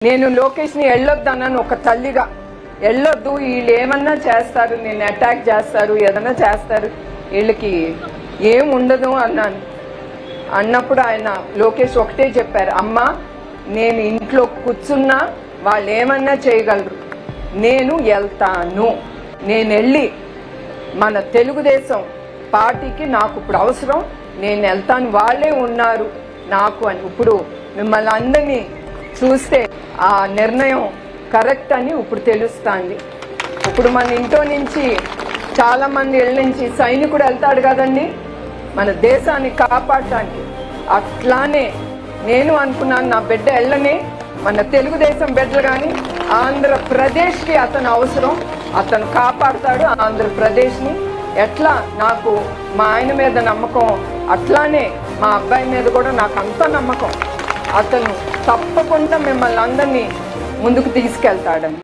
నేను లోకేష్ని వెళ్ళొద్దన్నాను ఒక తల్లిగా. వెళ్ళొద్దు, వీళ్ళు ఏమన్నా చేస్తారు, నేను అటాక్ చేస్తారు, ఏదన్నా చేస్తారు, వీళ్ళకి ఏం ఉండదు అన్నాను. అన్నప్పుడు ఆయన లోకేష్ ఒకటే చెప్పారు, అమ్మ నేను ఇంట్లో కూర్చున్నా వాళ్ళు ఏమన్నా చేయగలరు, నేను వెళ్తాను, నేను వెళ్ళి మన తెలుగుదేశం పార్టీకి నాకు ఇప్పుడు అవసరం, నేను వెళ్తాను, వాళ్ళే ఉన్నారు నాకు అని. ఇప్పుడు మిమ్మల్ని అందరినీ చూస్తే ఆ నిర్ణయం కరెక్ట్ అని ఇప్పుడు తెలుస్తుంది. ఇప్పుడు మన ఇంట్లో నుంచి చాలామంది ఇళ్ళ నుంచి సైనికుడు వెళ్తాడు కదండి మన దేశాన్ని కాపాడటానికి. అట్లానే నేను అనుకున్నాను, నా బిడ్డ వెళ్ళనే, మన తెలుగుదేశం బిడ్డలు కానీ ఆంధ్రప్రదేశ్కి అతను అవసరం, అతను కాపాడుతాడు ఆంధ్రప్రదేశ్ని. ఎట్లా నాకు మా ఆయన మీద నమ్మకం, అట్లానే మా అబ్బాయి మీద కూడా నాకు అంత నమ్మకం. అతను తప్పకుండా మిమ్మల్ని అందరినీ ముందుకు తీసుకెళ్తాడని.